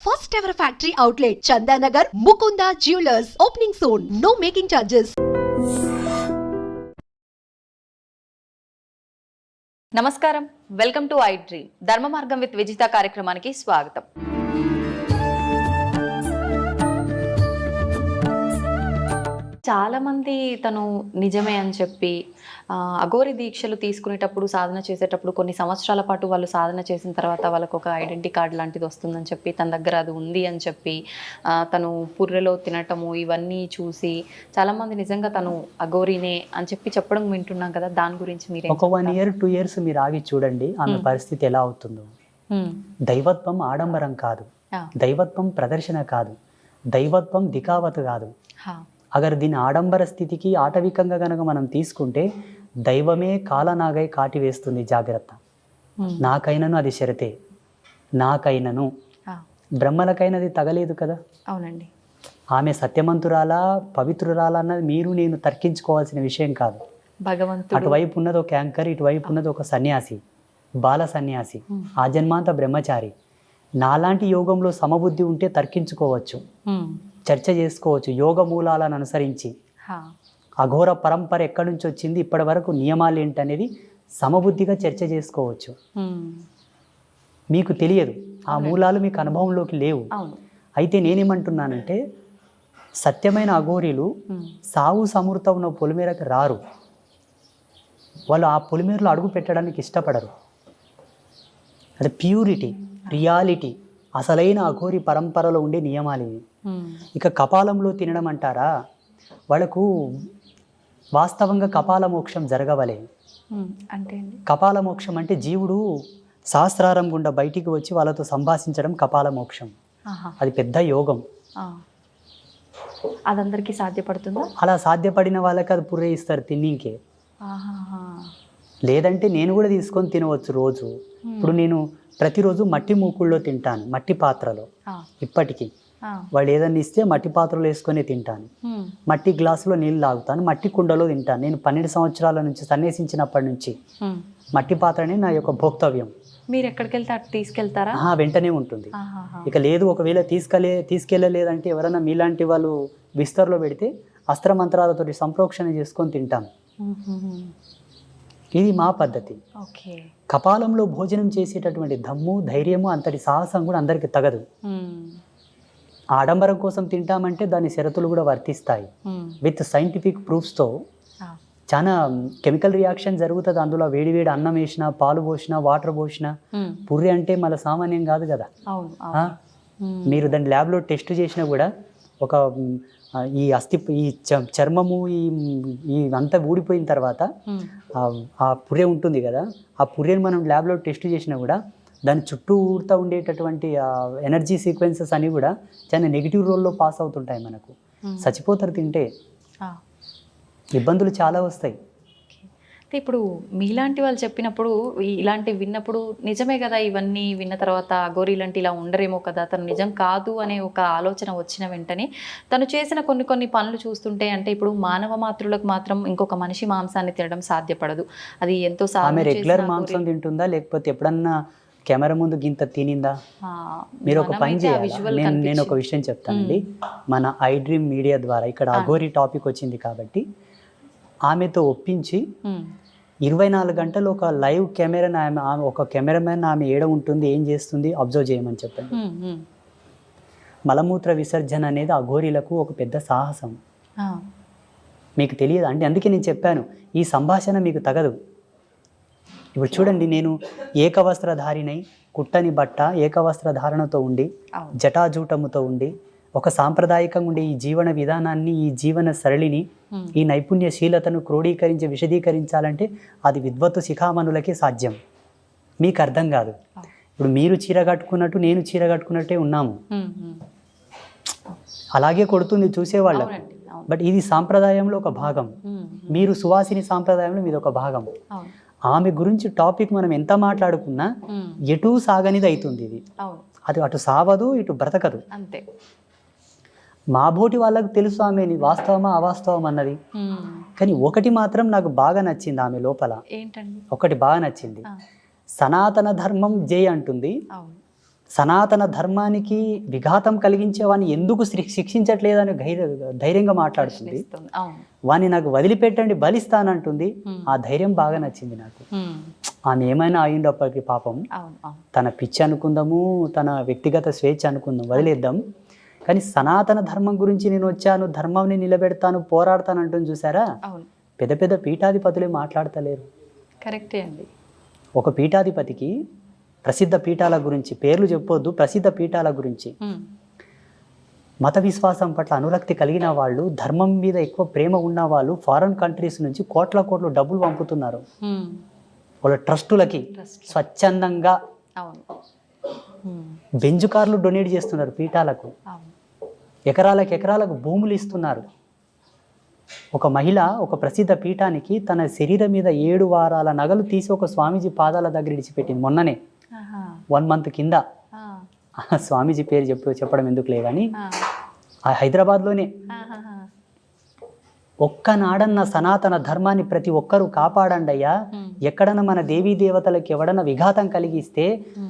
first ever factory outlet, Chandanagar, Mukunda Jewelers, opening soon. No making charges. నమస్కారం, welcome to I dream. ధర్మ మార్గం with Vijitha కార్యక్రమానికి స్వాగతం. చాలా మంది తను నిజమే అని చెప్పి అఘోరి దీక్షలు తీసుకునేటప్పుడు, సాధన చేసేటప్పుడు కొన్ని సంవత్సరాల పాటు వాళ్ళు సాధన చేసిన తర్వాత వాళ్ళకు ఒక ఐడెంటిటీ కార్డ్ లాంటిది వస్తుందని చెప్పి, తన దగ్గర అది ఉంది అని చెప్పి తను పుర్రెలో తినటము ఇవన్నీ చూసి చాలామంది నిజంగా తను అఘోరినే అని చెప్పి చెప్పడం వింటున్నాం కదా, దాని గురించి మీరు ఒక 1 year 2 years మీరు ఆగి చూడండి ఆమె పరిస్థితి ఎలా అవుతుందో. దైవత్వం ఆడంబరం కాదు, దైవత్వం ప్రదర్శన కాదు, దైవత్వం దికావత్ కాదు. అగర్ దీని ఆడంబర స్థితికి ఆటవికంగా గనక మనం తీసుకుంటే దైవమే కాలనాగై కాటి వేస్తుంది. జాగ్రత్త. నాకైనను అది షరతే, నాకైనను. బ్రహ్మలకైనది తగలేదు కదా. అవునండి. ఆమె సత్యమంతురాలా పవిత్రురాలా అన్నది మీరు నేను తర్కించుకోవాల్సిన విషయం కాదు. భగవంతుడు అటువైపు ఉన్నది ఒక యాంకర్, ఇటువైపు ఉన్నది ఒక సన్యాసి, బాల సన్యాసి, ఆ జన్మాంత బ్రహ్మచారి. నాలాంటి యోగంలో సమబుద్ధి ఉంటే తర్కించుకోవచ్చు, చర్చ చేసుకోవచ్చు యోగ మూలాలను అనుసరించి. అఘోర పరంపర ఎక్కడి నుంచి వచ్చింది, ఇప్పటి వరకు నియమాలు ఏంటనేది సమబుద్ధిగా చర్చ చేసుకోవచ్చు. మీకు తెలియదు, ఆ మూలాలు మీకు అనుభవంలోకి లేవు. అయితే నేనేమంటున్నానంటే సత్యమైన అఘోరీలు సావు సమృత ఉన్న పొలిమేరకు రారు. వాళ్ళు ఆ పొలిమేరలో అడుగు పెట్టడానికి ఇష్టపడరు. అది ప్యూరిటీ, రియాలిటీ, అసలైన అఘోరి పరంపరలో ఉండే నియమాలు ఇవి. ఇక కపాలంలో తినడం అంటారా, వాళ్ళకు వాస్తవంగా కపాల మోక్షం జరగవలే. అంటే కపాల మోక్షం అంటే జీవుడు శాస్త్రారం గుండా బయటికి వచ్చి వాళ్ళతో సంభాషించడం కపాల మోక్షం. అది పెద్ద యోగం. అదందరికీ సాధ్యపడుతుందా? అలా సాధ్యపడిన వాళ్ళకి అది పుర్రే ఇస్తారు తిన్నింకే. లేదంటే నేను కూడా తీసుకొని తినవచ్చు రోజు. ఇప్పుడు నేను ప్రతిరోజు మట్టి మూకుళ్ళలో తింటాను, మట్టి పాత్రలో. ఇప్పటికీ వాళ్ళు ఏదన్నా ఇస్తే మట్టి పాత్రలో వేసుకొని తింటాను, మట్టి గ్లాసులో నీళ్ళు తాగుతాను, మట్టి కుండలో తింటాను. నేను 12 సంవత్సరాల నుంచి సన్యాసించినప్పటి నుంచి మట్టి పాత్రనే నా యొక్క భోక్తవ్యం. మీరు ఎక్కడికి వెళ్తే అటు తీసుకెళ్తారా? వెంటనే ఉంటుంది. ఇక లేదు, ఒకవేళ తీసుకెళ్ళలేదంటే ఎవరైనా మీలాంటి వాళ్ళు విస్తర్లో పెడితే అస్త్రమంత్రాలతో సంప్రోక్షణ చేసుకొని తింటాను. ఇది మా పద్ధతి. కపాలంలో భోజనం చేసేటటువంటి దమ్ము, ధైర్యము, అంతటి సాహసం కూడా అందరికి తగదు. ఆడంబరం కోసం తింటామంటే దాని షరతులు కూడా వర్తిస్తాయి. విత్ సైంటిఫిక్ ప్రూఫ్స్తో చాలా కెమికల్ రియాక్షన్ జరుగుతుంది. అందులో వేడివేడి అన్నం వేసినా, పాలు పోసినా, వాటర్ పోసినా పుర్రి అంటే మళ్ళీ సామాన్యం కాదు కదా. మీరు దాన్ని ల్యాబ్లో టెస్ట్ చేసినా కూడా ఒక ఈ ఈ చర్మము ఈ అంతా ఊడిపోయిన తర్వాత ఆ పుర్రె ఉంటుంది కదా, ఆ పుర్రెని మనం ల్యాబ్లో టెస్ట్ చేసినా కూడా దాని చుట్టూ ఊరుతూ ఉండేటటువంటి ఎనర్జీ సీక్వెన్సెస్ అని కూడా చాలా నెగిటివ్ రోల్లో పాస్ అవుతుంటాయి. మనకు చచ్చిపోతారు తింటే, ఇబ్బందులు చాలా వస్తాయి. ఇప్పుడు మీలాంటి వాళ్ళు చెప్పినప్పుడు, ఇలాంటివి విన్నప్పుడు నిజమే కదా, ఇవన్నీ విన్న తర్వాత అఘోరి లాంటి ఇలా ఉండరేమో కదా, తను నిజం కాదు అనే ఒక ఆలోచన వచ్చిన వెంటనే తను చేసిన కొన్ని పనులు చూస్తుంటే, అంటే ఇప్పుడు మానవ మాతృలకు మాత్రం ఇంకొక మనిషి మాంసాన్ని తినడం సాధ్యపడదు. అది ఎంతో రెగ్యులర్ మాంసం తింటుందా, లేకపోతే ఎప్పుడన్నా కెమెరా ముందు గింత తినిందా? మీరు ఒక పని చేయాలి. నేను ఒక విషయం చెప్తానండి. మన ఐ డ్రీమ్ మీడియా ద్వారా ఇక్కడ అఘోరి టాపిక్ వచ్చింది కాబట్టి ఆమెతో ఒప్పించి 24 గంటలు ఒక లైవ్ కెమెరా, ఆమె ఒక కెమెరామెన్ ఆమె ఏడ ఉంటుంది, ఏం చేస్తుంది అబ్జర్వ్ చేయమని చెప్పండి. మలమూత్ర విసర్జన అనేది అఘోరీలకు ఒక పెద్ద సాహసం. మీకు తెలియదు అంటే, అందుకే నేను చెప్పాను ఈ సంభాషణ మీకు తగదు. ఇప్పుడు చూడండి, నేను ఏకవస్త్రధారినై, కుట్టని బట్ట, ఏకవస్త్రధారణతో ఉండి, జటాజూటముతో ఉండి, ఒక సాంప్రదాయకంగా ఉండే ఈ జీవన విధానాన్ని, ఈ జీవన సరళిని, ఈ నైపుణ్యశీలతను విశదీకరించాలంటే అది విద్వత్తు శిఖామణులకే సాధ్యం. మీకు అర్థం కాదు. ఇప్పుడు మీరు చీర కట్టుకున్నట్టు నేను చీర కట్టుకున్నట్టే ఉన్నాము. అలాగే కొడుతుంది చూసేవాళ్ళకు. బట్ ఇది సాంప్రదాయంలో ఒక భాగం. మీరు సువాసిని సాంప్రదాయంలో మీది ఒక భాగం. ఆమె గురించి టాపిక్ మనం ఎంత మాట్లాడుకున్నా ఎటు సాగనిది అవుతుంది. ఇది అది అటు సావదు, ఇటు బ్రతకదు. అంతే. మా బోటి వాళ్ళకు తెలుసు ఆమెని వాస్తవమా అవాస్తవం అన్నది. కానీ ఒకటి మాత్రం నాకు బాగా నచ్చింది ఆమె లోపల. ఒకటి బాగా నచ్చింది. సనాతన ధర్మం జై అంటుంది, సనాతన ధర్మానికి విఘాతం కలిగించే వాడిని ఎందుకు శిక్షించట్లేదని ధైర్యంగా మాట్లాడుతుంది. ప్రశ్నిస్తుంది. అవును. వాడిని నాకు వదిలిపెట్టండి బలిస్తానంటుంది. ఆ ధైర్యం బాగా నచ్చింది నాకు. ఆమె ఏమైనా అయ్యిండప్పటికి పాపం, అవును. అవును. తన పిచ్చి అనుకుందాము, తన వ్యక్తిగత స్వేచ్ఛ అనుకుందాం, వదిలేద్దాం. కానీ సనాతన ధర్మం గురించి నేను వచ్చాను, ధర్మంని నిలబెడతాను, పోరాడతాను అంటుంది చూసారా. అవును. పెద్ద పెద్ద పీఠాధిపతులే మాట్లాడతలేరు. కరెక్టే అండి. ఒక పీఠాధిపతికి ప్రసిద్ధ పీఠాల గురించి పేర్లు చెప్పొద్దు, ప్రసిద్ధ పీఠాల గురించి మత విశ్వాసం పట్ల అనురక్తి కలిగిన వాళ్ళు, ధర్మం మీద ఎక్కువ ప్రేమ ఉన్న వాళ్ళు ఫారెన్ కంట్రీస్ నుంచి కోట్ల కోట్లు డబ్బులు పంపుతున్నారు వాళ్ళ ట్రస్టులకి. స్వచ్ఛందంగా అవును. బెంజ్ కార్లు డొనేట్ చేస్తున్నారు పీఠాలకు. అవును. ఎకరాలకు భూములు ఇస్తున్నారు. ఒక మహిళ ఒక ప్రసిద్ధ పీఠానికి తన శరీరం మీద 7 వారాల నగలు తీసి ఒక స్వామీజీ పాదాల దగ్గర ఇడిచిపెట్టింది మొన్ననే, 1 మంత్ కింద. స్వామీజీ పేరు చెప్పడం ఎందుకులే కానీ హైదరాబాద్లోనే. ఒక్కనాడన్న సనాతన ధర్మాన్ని ప్రతి ఒక్కరూ కాపాడండి అయ్యా. ఎక్కడన్నా మన దేవీ దేవతలకు ఎవడన్నా విఘాతం కలిగిస్తే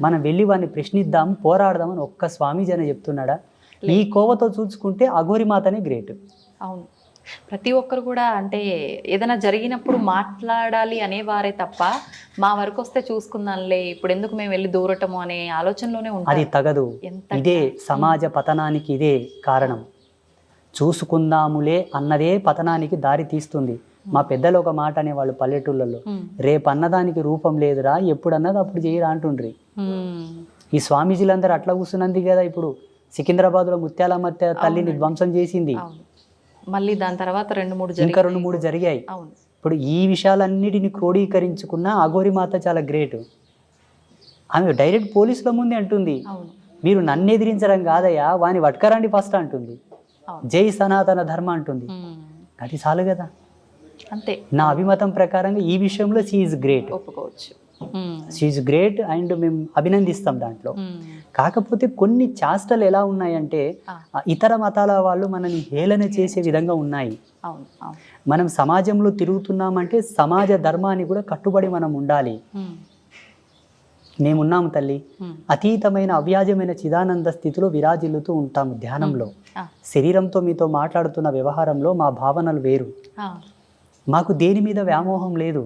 మనం వెళ్ళి వాడిని ప్రశ్నిద్దాం, పోరాడదామని ఒక్క స్వామీజీ అని చెప్తున్నాడా? ఈ కోవతో చూసుకుంటే అఘోరి మాతనే గ్రేట్. అవును. ప్రతి ఒక్కరు కూడా అంటే ఏదైనా జరిగినప్పుడు మాట్లాడాలి అనేవారే తప్ప మా వరకు వస్తే చూసుకుందాంలే, ఇప్పుడు ఎందుకు మేము వెళ్ళి దూరటము అనే ఆలోచనలోనే ఉంటారు. అది తగదు. ఇదే సమాజ పతనానికి ఇదే కారణం. చూసుకుందాములే అన్నదే పతనానికి దారి తీస్తుంది. మా పెద్దలు ఒక మాట అనేవాళ్ళు పల్లెటూళ్ళలో, రేపు అన్నదానికి రూపం లేదురా, ఎప్పుడు అన్నది అప్పుడు చేయరా అంటుండ్రి. ఈ స్వామీజీలందరూ అట్లా కూర్చున్నది కదా. ఇప్పుడు సికింద్రాబాద్లో ముత్యాలమ్మ తల్లిని ధ్వంసం చేసింది, మళ్ళీ దాని తర్వాత ఇంకా 2-3 జరిగాయి. ఇప్పుడు ఈ విషయాలన్నిటిని క్రోడీకరించుకున్న అఘోరి మాత చాలా గ్రేట్. ఆమె డైరెక్ట్ పోలీసుల ముందే అంటుంది, మీరు నన్ను ఎదిరించడం కాదయ్యా, వాని వట్కరండి ఫస్ట్ అంటుంది. జై సనాతన ధర్మ అంటుంది. అది చాలు కదా. అంతే. నా అభిమతం ప్రకారంగా ఈ విషయంలో షీ ఈజ్ గ్రేట్, ఒప్పుకోవచ్చు. షీ ఈజ్ గ్రేట్ అండ్ మేము అభినందిస్తాం దాంట్లో. కాకపోతే కొన్ని చేష్టలు ఎలా ఉన్నాయంటే ఇతర మతాల వాళ్ళు మనని హేళన చేసే విధంగా ఉన్నాయి. మనం సమాజంలో తిరుగుతున్నామంటే సమాజ ధర్మాన్ని కూడా కట్టుబడి మనం ఉండాలి. మేమున్నాము తల్లి, అతీతమైన అవ్యాజమైన చిదానంద స్థితిలో విరాజిల్లుతూ ఉంటాము ధ్యానంలో. శరీరంతో మీతో మాట్లాడుతున్న వ్యవహారంలో మా భావనలు వేరు. మాకు దేని మీద వ్యామోహం లేదు.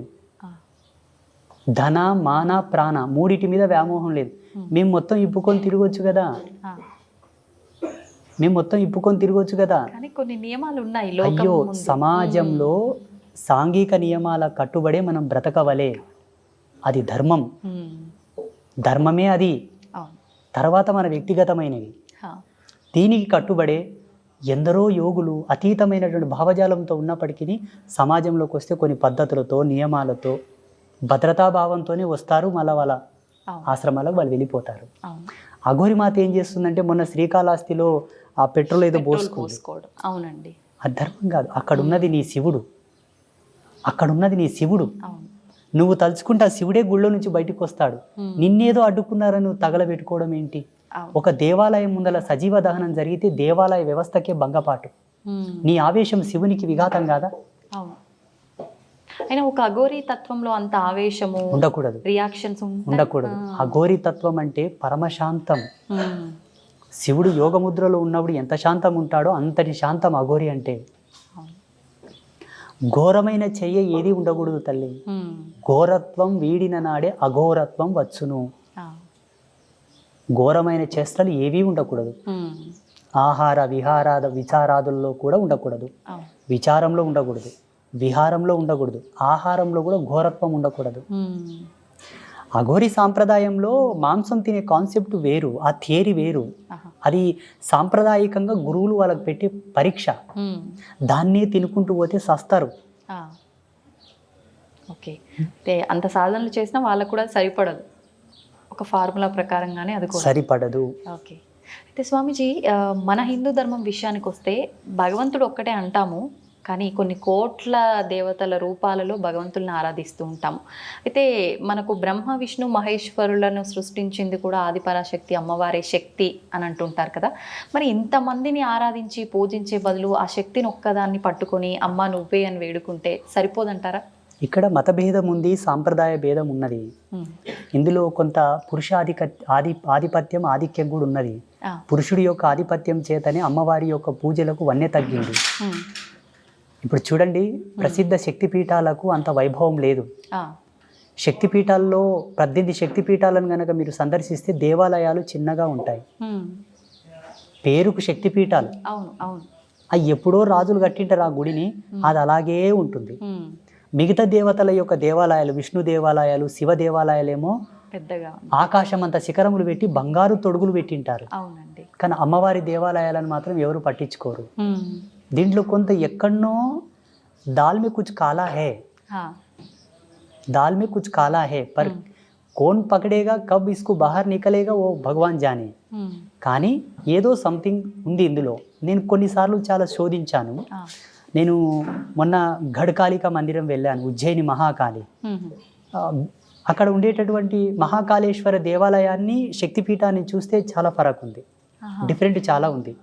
ధన మాన ప్రాణ మూడిటి మీద వ్యామోహం లేదు. మేము మొత్తం ఇప్పుకొని తిరగొచ్చు కదా, కొన్ని నియమాలు ఉన్నాయి. అయ్యో, సమాజంలో సాంఘిక నియమాల కట్టుబడే మనం బ్రతకవలే. అది ధర్మం, ధర్మమే అది. తర్వాత మన వ్యక్తిగతమైనవి. దీనికి కట్టుబడే ఎందరో యోగులు అతీతమైనటువంటి భావజాలంతో ఉన్నప్పటికీ సమాజంలోకి వస్తే కొన్ని పద్ధతులతో నియమాలతో భద్రతాభావంతోనే వస్తారు. మళ్ళీ వాళ్ళ ఆశ్రమాలకు వాళ్ళు వెళ్ళిపోతారు. అఘోరి మాత ఏం చేస్తుందంటే మొన్న శ్రీకాళహస్తిలో ఆ పెట్రోల్ ఏదో పోసుకోవడం. అవునండి. అది ధర్మం కాదు. అక్కడున్నది నీ శివుడు. నువ్వు తలుచుకుంటే ఆ శివుడే గుళ్ళో నుంచి బయటకు వస్తాడు. నిన్నేదో అడ్డుకున్నారని నువ్వు తగలబెట్టుకోవడం ఏంటి? ఒక దేవాలయం ముందల సజీవ దహనం జరిగితే దేవాలయ వ్యవస్థకే భంగపాటు. నీ ఆవేశం శివునికి విఘాతం కాదా? అయినా ఒక అఘోరి తత్వంలో అంత ఆవేశము ఉండకూడదు, రియాక్షన్స్ ఉండకూడదు. అఘోరి తత్వం అంటే పరమశాంతం. శివుడు యోగముద్రలో ఉన్నప్పుడు ఎంత శాంతం ఉంటాడో అంతటి శాంతం అఘోరి అంటే. ఘోరమైన చెయ్య ఏది ఉండకూడదు తల్లి. ఘోరత్వం వీడిన నాడే అఘోరత్వం వచ్చును. ఘోరమైన చేష్టలు ఏవీ ఉండకూడదు. ఆహార విచారాదుల్లో కూడా ఉండకూడదు. విచారంలో ఉండకూడదు, విహారంలో ఉండకూడదు, ఆహారంలో కూడా ఘోరత్వం ఉండకూడదు. అఘోరి సాంప్రదాయంలో మాంసం తినే కాన్సెప్ట్ వేరు, ఆ థియరీ వేరు. అది సాంప్రదాయకంగా గురువులు వాళ్ళకి పెట్టే పరీక్ష. దాన్నే తినుకుంటూ పోతే సస్తారు. ఓకే, అంటే అంత సాధనలు చేసినా వాళ్ళకు కూడా సరిపడదు. ఒక ఫార్ములా ప్రకారంగానే అది సరిపడదు. ఓకే. అయితే స్వామీజీ, మన హిందూ ధర్మం విషయానికి వస్తే భగవంతుడు ఒక్కటే అంటాము, కానీ కొన్ని కోట్ల దేవతల రూపాలలో భగవంతుల్ని ఆరాధిస్తూ ఉంటాము. అయితే మనకు బ్రహ్మ విష్ణు మహేశ్వరులను సృష్టించింది కూడా ఆదిపరాశక్తి అమ్మవారే శక్తి అని అంటుంటారు కదా. మరి ఇంతమందిని ఆరాధించి పూజించే బదులు ఆ శక్తిని ఒక్కదాన్ని పట్టుకొని అమ్మ నువ్వే అని వేడుకుంటే సరిపోదంటారా? ఇక్కడ మతభేదం ఉంది, సాంప్రదాయ భేదం ఉన్నది. ఇందులో కొంత ఆధిపత్యం ఆధిక్యం కూడా ఉన్నది. పురుషుడి యొక్క ఆధిపత్యం చేతనే అమ్మవారి యొక్క పూజలకు వన్నె తగ్గింది. ఇప్పుడు చూడండి, ప్రసిద్ధ శక్తిపీఠాలకు అంత వైభవం లేదు. శక్తిపీఠాల్లో 18 శక్తిపీఠాలను కనుక మీరు సందర్శిస్తే దేవాలయాలు చిన్నగా ఉంటాయి. పేరుకు శక్తిపీఠాలు, అవి ఎప్పుడో రాజులు కట్టింటారు ఆ గుడిని, అది అలాగే ఉంటుంది. మిగతా దేవతల యొక్క దేవాలయాలు, విష్ణు దేవాలయాలు, శివ దేవాలయాలు ఏమో పెద్దగా ఆకాశం అంత శిఖరములు పెట్టి బంగారు తొడుగులు పెట్టింటారు. కానీ అమ్మవారి దేవాలయాలను మాత్రం ఎవరు పట్టించుకోరు. దీంట్లో కొంత ఎక్కడనో దాల్ में कुछ काला है, दाल में कुछ काला है, पर कौन पकड़ेगा, कब इसको बाहर निकलेगा वो భగవాన్ జానే. కానీ ఏదో సంథింగ్ ఉంది ఇందులో. నేను కొన్నిసార్లు చాలా శోధించాను. నేను మొన్న గఢకాళిక మందిరం వెళ్ళాను, ఉజ్జయిని మహాకాళి. అక్కడ ఉండేటటువంటి మహాకాళేశ్వర దేవాలయాన్ని శక్తిపీఠాన్ని చూస్తే చాలా ఫరక్ ఉంది, డిఫరెంట్ చాలా ఉంది.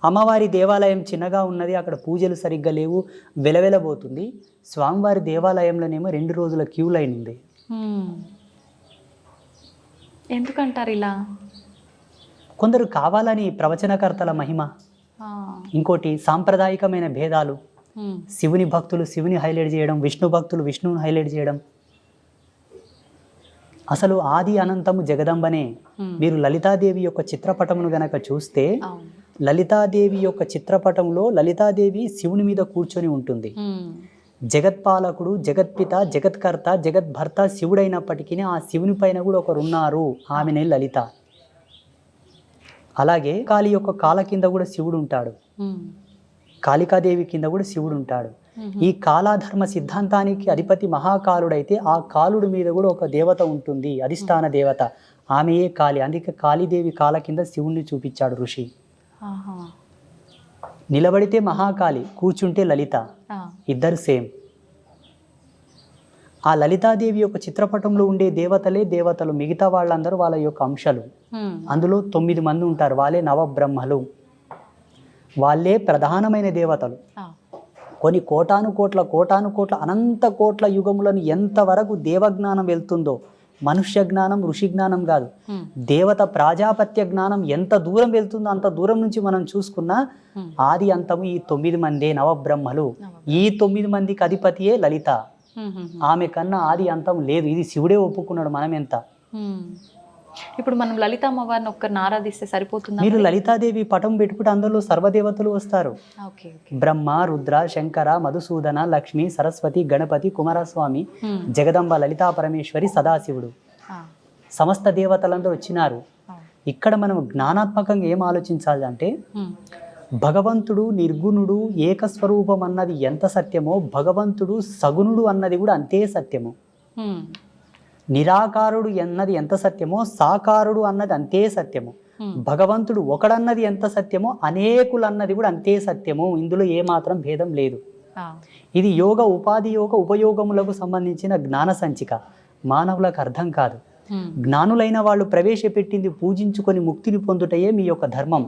అమ్మవారి దేవాలయం చిన్నగా ఉన్నది, అక్కడ పూజలు సరిగ్గా లేవు, వెలవెలబోతుంది. స్వామివారి దేవాలయంలోనేమో 2 రోజుల క్యూ లైన్ ఉంది. ఎందుకంటారు ఇలా? కొందరు కావాలని, ప్రవచనకర్తల మహిమ, ఇంకోటి సాంప్రదాయికమైన భేదాలు. శివుని భక్తులు శివుని హైలైట్ చేయడం, విష్ణు భక్తులు విష్ణువుని హైలైట్ చేయడం. అసలు ఆది అనంతము జగదంబనే. మీరు లలితాదేవి యొక్క చిత్రపటమును గనక చూస్తే, లలితాదేవి యొక్క చిత్రపటంలో లలితాదేవి శివుని మీద కూర్చొని ఉంటుంది. జగత్పాలకుడు, జగత్పిత, జగత్కర్త, జగద్భర్త శివుడైనప్పటికీ ఆ శివుని పైన కూడా ఒకరు ఉన్నారు, ఆమెనే లలిత. అలాగే కాళీ యొక్క కాల కింద కూడా శివుడు ఉంటాడు, కాళికాదేవి కింద కూడా శివుడు ఉంటాడు. ఈ కాలాధర్మ సిద్ధాంతానికి అధిపతి మహాకాలుడైతే ఆ కాలుడి మీద కూడా ఒక దేవత ఉంటుంది, అధిష్టాన దేవత, ఆమెయే కాళి. అందుకే కాళీదేవి కాల కింద శివుణ్ణి చూపించాడు ఋషి. నిలబడితే మహాకాళి, కూర్చుంటే లలిత, ఇద్దరు సేమ్. ఆ లలితాదేవి యొక్క చిత్రపటంలో ఉండే దేవతలే దేవతలు, మిగతా వాళ్ళందరూ వాళ్ళ యొక్క అంశాలు. అందులో 9 మంది ఉంటారు, వాళ్ళే నవబ్రహ్మలు, వాళ్ళే ప్రధానమైన దేవతలు. కొన్ని కోటాను కోట్ల అనంత కోట్ల యుగములను ఎంతవరకు దేవజ్ఞానం వెళ్తుందో, మనుష్య జ్ఞానం, ఋషి జ్ఞానం కాదు, దేవత ప్రాజాపత్య జ్ఞానం ఎంత దూరం వెళ్తుందో అంత దూరం నుంచి మనం చూసుకున్నా ఆది అంతము ఈ 9 మందే నవబ్రహ్మలు. ఈ 9 మందికి అధిపతియే లలిత. ఆమె కన్నా ఆది అంతం లేదు, ఇది శివుడే ఒప్పుకున్నాడు. మనం ఎంత? ఇప్పుడు మనం లలిత అమ్మవారిని ఒక్కరిని ఆరాధిస్తే సరిపోతుందా? మీరు లలితాదేవి పటం పెట్టుకుంటే అందులో సర్వదేవతలు వస్తారు. బ్రహ్మ, రుద్ర, శంకర, మధుసూదన, లక్ష్మి, సరస్వతి, గణపతి, కుమారస్వామి, జగదంబ, లలితా పరమేశ్వరి, సదాశివుడు, సమస్త దేవతలందరూ వచ్చినారు. ఇక్కడ మనం జ్ఞానాత్మకంగా ఏం ఆలోచించాలి అంటే, భగవంతుడు నిర్గుణుడు ఏకస్వరూపం అన్నది ఎంత సత్యమో, భగవంతుడు సగుణుడు అన్నది కూడా అంతే సత్యము. నిరాకారుడు అన్నది ఎంత సత్యమో, సాకారుడు అన్నది అంతే సత్యము. భగవంతుడు ఒకడన్నది ఎంత సత్యమో, అనేకులు అన్నది కూడా అంతే సత్యము. ఇందులో ఏమాత్రం భేదం లేదు. ఇది యోగ, ఉపాధి యోగ, ఉపయోగములకు సంబంధించిన జ్ఞాన సంచిక, మానవులకు అర్థం కాదు. జ్ఞానులైన వాళ్ళు ప్రవేశపెట్టింది పూజించుకొని ముక్తిని పొందుటయే మీ యొక్క ధర్మం,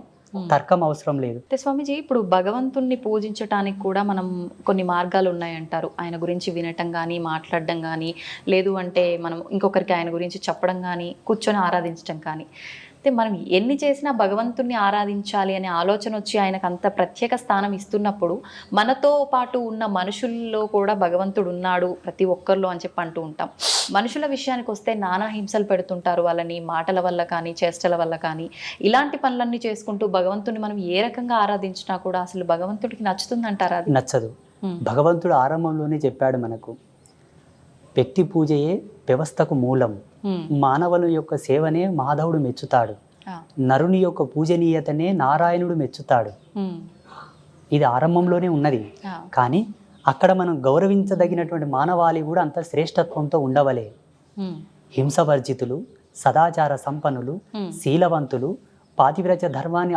తర్కం అవసరం లేదు. స్వామీజీ, ఇప్పుడు భగవంతుణ్ణి పూజించటానికి కూడా మనం కొన్ని మార్గాలు ఉన్నాయంటారు. ఆయన గురించి వినటం కానీ, మాట్లాడడం కానీ, లేదు అంటే మనం ఇంకొకరికి ఆయన గురించి చెప్పడం కానీ, కూర్చొని ఆరాధించడం కానీ. అయితే మనం ఎన్ని చేసినా భగవంతుణ్ణి ఆరాధించాలి అనే ఆలోచన వచ్చి ఆయనకు అంత ప్రత్యేక స్థానం ఇస్తున్నప్పుడు, మనతో పాటు ఉన్న మనుషుల్లో కూడా భగవంతుడు ఉన్నాడు ప్రతి ఒక్కరిలో అని చెప్పి అంటూ ఉంటాం. మనుషుల విషయానికి వస్తే నానా హింసలు పెడుతుంటారు వాళ్ళని, మాటల వల్ల కానీ, చేష్టల వల్ల కానీ. ఇలాంటి పనులన్నీ చేసుకుంటూ భగవంతుని మనం ఏ రకంగా ఆరాధించినా కూడా అసలు భగవంతుడికి నచ్చుతుందంటారా? అది నచ్చదు. భగవంతుడు ఆరంభంలోనే చెప్పాడు మనకు, వ్యక్తి పూజయే వ్యవస్థకు మూలం. మానవుల యొక్క సేవనే మాధవుడు మెచ్చుతాడు, నరుని యొక్క పూజనీయతనే నారాయణుడు మెచ్చుతాడు. ఇది ఆరంభంలోనే ఉన్నది. కానీ అక్కడ మనం గౌరవించదగినటువంటి మానవాళి కూడా అంత శ్రేష్టత్వంతో ఉండవలే. హింసవర్జితులు, సదాచార సంపన్నులు, శీలవంతులు, పాతివ్రత్య ధర్మాన్ని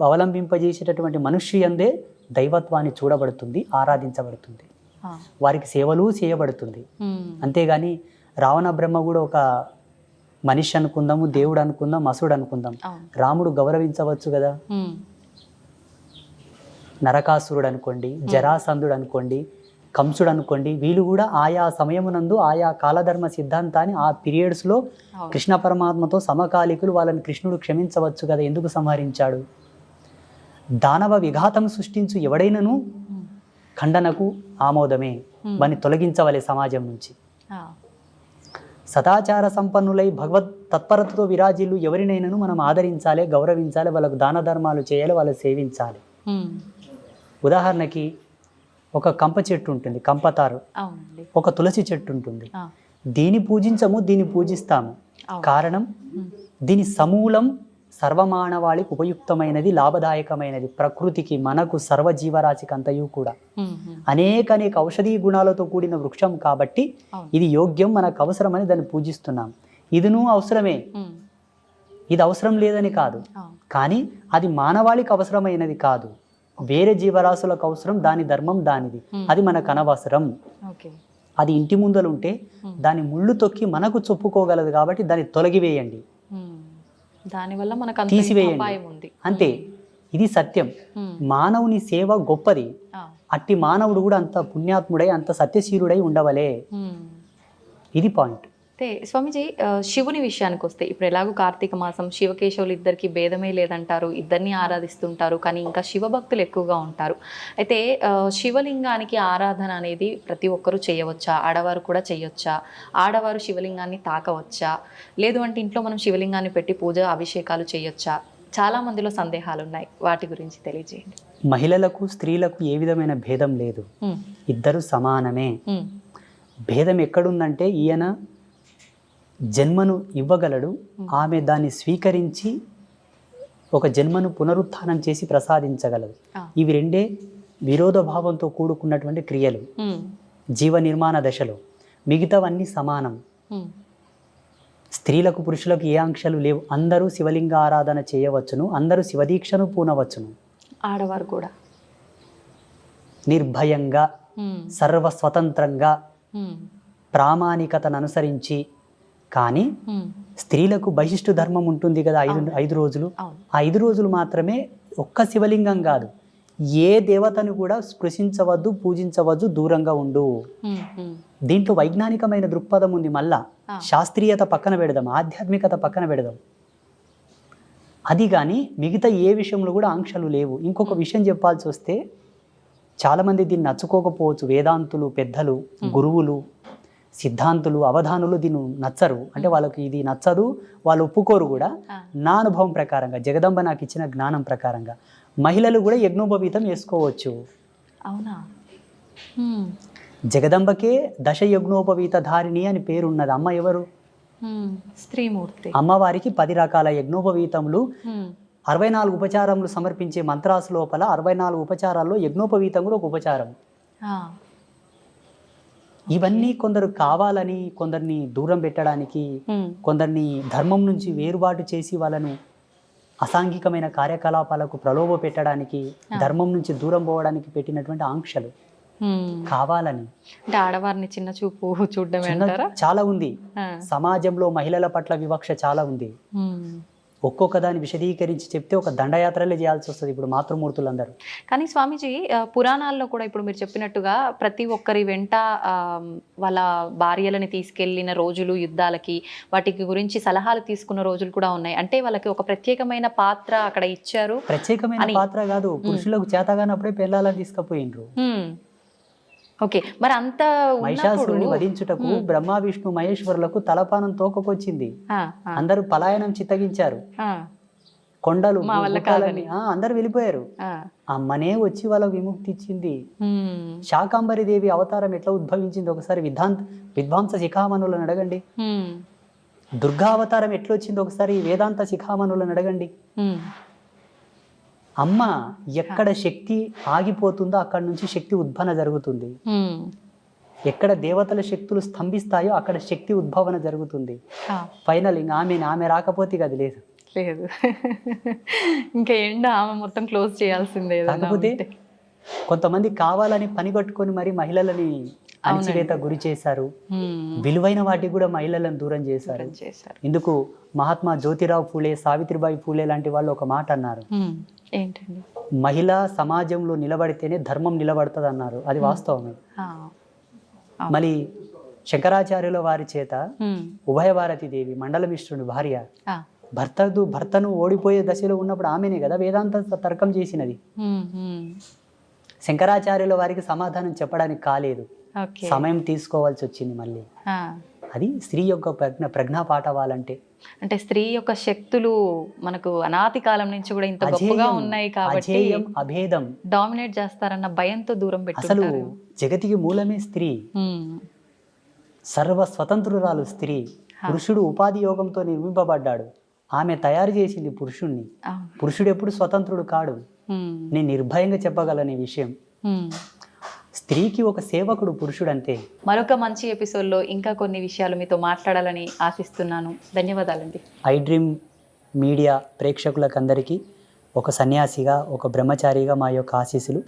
అవలంబింపజేసేటటువంటి మనుష్యందే దైవత్వాన్ని చూడబడుతుంది, ఆరాధించబడుతుంది, వారికి సేవలు చేయబడుతుంది. అంతేగాని రావణ బ్రహ్మ కూడా ఒక మనిషి అనుకుందాము, దేవుడు అనుకుందాం, అసుడు అనుకుందాం, రాముడు గౌరవించవచ్చు కదా. నరకాసురుడు అనుకోండి, జరాసంధుడు అనుకోండి, కంసుడు అనుకోండి, వీళ్ళు కూడా ఆయా సమయమునందు ఆయా కాలధర్మ సిద్ధాంతాన్ని ఆ పీరియడ్స్లో అవును. కృష్ణ పరమాత్మతో సమకాలికులు, వాళ్ళని కృష్ణుడు క్షమించవచ్చు కదా, ఎందుకు సంహరించాడు? దానవ విఘాతం సృష్టించు ఎవడైనను ఉమ్. ఖండనకు ఆమోదమే, వాని తొలగించవలే సమాజం నుంచి. ఆ. సదాచార సంపన్నులై భగవత్ తత్పరతతో విరాజిల్లు ఎవరినైనాను మనం ఆదరించాలి, గౌరవించాలి, వాళ్ళకు దాన ధర్మాలు చేయాలి, వాళ్ళు సేవించాలి. ఉమ్. ఉదాహరణకి ఒక కంప చెట్టు ఉంటుంది, కంపతారు, అవునండి. ఒక తులసి చెట్టు ఉంటుంది. ఆ. దీన్ని పూజించము, దీన్ని పూజిస్తాము. అవును. కారణం ఉమ్. దీని సమూలం సర్వమానవాళికి ఉపయుక్తమైనది, లాభదాయకమైనది, ప్రకృతికి, మనకు, సర్వజీవరాశికి అంతయు కూడా ఉమ్. ఉమ్. అనేక ఔషధీ గుణాలతో కూడిన వృక్షం కాబట్టి అవును. ఇది యోగ్యం, మనకు అవసరమని దాన్ని పూజిస్తున్నాం. ఇదిను అవసరమే, ఉమ్. ఇది అవసరం లేదని కాదు, అవును. కానీ అది మానవాళికి అవసరమైనది కాదు, వేరే జీవరాశులకు అవసరం, దాని ధర్మం దానిది, అది మనకు అనవసరం. ఓకే. అది ఇంటి ముందలు ఉంటే దాని ముళ్ళు తొక్కి మనకు చెప్పుకోగలదు కాబట్టి దాన్ని తొలగివేయండి, ఉమ్. దానివల్ల మనకు అంత తీసివేయండి, అపాయం ఉంది. అంతే. ఇది సత్యం. ఉమ్. మానవుని సేవ గొప్పది, ఆ. అట్టి మానవుడు కూడా అంత పుణ్యాత్ముడై అంత సత్యశీలుడై ఉండవలే. ఉమ్. ఇది పాయింట్. అయితే స్వామీజీ, శివుని విషయానికి వస్తే ఇప్పుడు ఎలాగో కార్తీక మాసం, శివకేశవులు ఇద్దరికి భేదమే లేదంటారు, ఇద్దరిని ఆరాధిస్తుంటారు, కానీ ఇంకా శివభక్తులు ఎక్కువగా ఉంటారు. అయితే శివలింగానికి ఆరాధన అనేది ప్రతి ఒక్కరూ చేయవచ్చా? ఆడవారు కూడా చేయొచ్చా? ఆడవారు శివలింగాన్ని తాకవచ్చా? లేదు అంటే ఇంట్లో మనం శివలింగాన్ని పెట్టి పూజ అభిషేకాలు చేయొచ్చా? చాలా మందిలో సందేహాలు ఉన్నాయి, వాటి గురించి తెలియజేయండి. మహిళలకు స్త్రీలకు ఏ విధమైన భేదం లేదు, ఉమ్. ఇద్దరు సమానమే. ఉమ్. భేదం ఎక్కడుందంటే ఈయన జన్మను ఇవ్వగలడు, ఆమె దాన్ని స్వీకరించి ఒక జన్మను పునరుత్థానం చేసి ప్రసాదించగలదు. ఆ. ఇవి రెండే విరోధ భావంతో కూడుకున్నటువంటి క్రియలు ఉమ్. జీవ నిర్మాణ దశలో. మిగతావన్నీ సమానం. ఉమ్. స్త్రీలకు పురుషులకు ఏ ఆంక్షలు లేవు, అందరూ శివలింగ ఆరాధన చేయవచ్చును, అందరూ శివదీక్షను పూనవచ్చును, ఆడవారు కూడా నిర్భయంగా, ఉమ్. సర్వస్వతంత్రంగా, ఉమ్. ప్రామాణికతను అనుసరించి. కానీ ఉమ్. స్త్రీలకు బహిష్టు ధర్మం ఉంటుంది కదా, ఐదు రోజులు. అవును. ఆ 5 రోజులు మాత్రమే ఒక్క శివలింగం కాదు, ఏ దేవతను కూడా స్పృశించవద్దు, పూజించవద్దు, దూరంగా ఉండు. ఉమ్. ఉమ్. దీంట్లో వైజ్ఞానికమైన దృక్పథం ఉంది. మళ్ళా శాస్త్రీయత పక్కన పెడదాం, ఆధ్యాత్మికత పక్కన పెడదాం. అది కానీ మిగతా ఏ విషయంలో కూడా ఆంక్షలు లేవు. ఇంకొక విషయం చెప్పాల్సి వస్తే, చాలామంది దీన్ని నచ్చుకోకపోవచ్చు, వేదాంతులు, పెద్దలు, గురువులు, సిద్ధాంతులు, అవధానులు దీన్ని నచ్చరు, అంటే వాళ్ళకి ఇది నచ్చదు, వాళ్ళు ఒప్పుకోరు కూడా. నా అనుభవం ప్రకారంగా, జగదంబ నాకు ఇచ్చిన జ్ఞానం ప్రకారంగా మహిళలు కూడా యజ్ఞోపవీతం వేసుకోవచ్చు. అవునా? జగదంబకే దశ యజ్ఞోపవీత ధారిణి అని పేరున్నది. అమ్మ ఎవరు? స్త్రీమూర్తి. అమ్మవారికి 10 రకాల యజ్ఞోపవీతములు, 64 ఉపచారములు సమర్పించే మంత్రాసు లోపల 64 ఉపచారాల్లో యజ్ఞోపవీతం కూడా ఒక ఉపచారం. ఇవన్నీ కొందరు కావాలని, కొందరిని దూరం పెట్టడానికి, కొందరిని ధర్మం నుంచి వేరుబాటు చేసి వాళ్ళను అసాంఘికమైన కార్యకలాపాలకు ప్రలోభ పెట్టడానికి, ధర్మం నుంచి దూరం పోవడానికి పెట్టినటువంటి ఆంక్షలు. కావాలని అంటే ఆడవారిని చిన్న చూపు చూడడం చాలా ఉంది. సమాజంలో మహిళల పట్ల వివక్ష చాలా ఉంది. ఒక్కొక్క దాన్ని విశదీకరించి చెప్తే ఒక దండయాత్రలే చేయాల్సి వస్తుంది ఇప్పుడు మాతృమూర్తులందరూ. కానీ స్వామీజీ, పురాణాల్లో కూడా ఇప్పుడు మీరు చెప్పినట్టుగా ప్రతి ఒక్కరి వెంట వాళ్ళ భార్యలని తీసుకెళ్లిన రోజులు, యుద్ధాలకి వాటికి గురించి సలహాలు తీసుకున్న రోజులు కూడా ఉన్నాయి. అంటే వాళ్ళకి ఒక ప్రత్యేకమైన పాత్ర అక్కడ ఇచ్చారు. ప్రత్యేకమైన పాత్ర కాదు, పురుషులకు చేతగానప్పుడే పెళ్ళాలని తీసుకుపోయిండ్రు. ఓకే, మరి అంత మహిషాసురుని వధించుటకు బ్రహ్మ విష్ణు మహేశ్వరులకు తలపానం తోకకొచ్చింది. అందరూ పలాయనం చిత్తగించారు, కొండలు అందరు వెళ్ళిపోయారు. అమ్మనే వచ్చి వాళ్ళకు విముక్తి ఇచ్చింది. శాకాంబరి దేవి అవతారం ఎట్లా ఉద్భవించింది ఒకసారి విద్వాంస శిఖామణులను అడగండి. దుర్గా అవతారం ఎట్లా వచ్చింది ఒకసారి వేదాంత శిఖామణులను అడగండి. అమ్మ ఎక్కడ శక్తి ఆగిపోతుందో అక్కడ నుంచి శక్తి ఉద్భవన జరుగుతుంది. ఎక్కడ దేవతల శక్తులు స్తంభిస్తాయో అక్కడ శక్తి ఉద్భవన జరుగుతుంది. ఫైనల్ ఇంకా ఆమె రాకపోతే అది లేదు లేదు ఇంకా ఎండ ఆమె మొత్తం క్లోజ్ చేయాల్సిందే. కాకపోతే కొంతమంది కావాలని పని కట్టుకొని మరి మహిళలని అణచివేత గురి చేశారు, హ్మ్. విలువైన వాటికి కూడా మహిళలను దూరం చేశారు. చేశారు. ఇందుకు మహాత్మా జ్యోతిరావు ఫూలే, సావిత్రిబాయి ఫూలే లాంటి వాళ్ళు ఒక మాట అన్నారు, హ్మ్. ఏంటండి? మహిళ సమాజంలో నిలబడితేనే ధర్మం నిలబడుతుంది అన్నారు. అది వాస్తవమే. ఆ. మళ్ళీ శంకరాచార్యుల వారి చేత హ్మ్. ఉభయభారతీదేవి మండలమిశ్రుని భార్య ఆ. భర్తను ఓడిపోయే దశలో ఉన్నప్పుడు ఆమెనే కదా వేదాంత తర్కం చేసినది. హ్మ్. హ్మ్. శంకరాచార్యుల వారికి సమాధానం చెప్పడానికి కాలేదు, ఓకే. సమయం తీసుకోవాల్సి వచ్చింది మళ్ళీ. ఆ. అది స్త్రీ యొక్క ప్రజ్ఞా పాఠవాలంటే. అంటే స్త్రీ యొక్క శక్తులు మనకు అనాది కాలం నుంచి కూడా ఇంత గొప్పగా ఉన్నాయి కాబట్టి అజేయం అభేదం. డామినేట్ చేస్తారన్న భయంతో దూరం అసలు పెట్టుకుంటారు. జగతికి మూలమే స్త్రీ, హ్మ్. సర్వ స్వతంత్రురాలు స్త్రీ. పురుషుడు ఉపాధి యోగంతో నిర్మింపబడ్డాడు, ఆమె తయారు చేసింది పురుషుణ్ణి. అవును. పురుషుడు ఎప్పుడు స్వతంత్రుడు కాడు. హ్మ్. నేను నిర్భయంగా చెప్పగలను ఈ విషయం. హ్మ్. స్త్రీకి ఒక సేవకుడు పురుషుడు అంతే. మరొక మంచి ఎపిసోడ్లో ఇంకా కొన్ని విషయాలు మీతో మాట్లాడాలని ఆశిస్తున్నాను. ధన్యవాదాలండి. ఐ డ్రీమ్ మీడియా ప్రేక్షకులకందరికీ ఒక సన్యాసిగా, ఒక బ్రహ్మచారిగా మా యొక్క ఆశీస్సులు.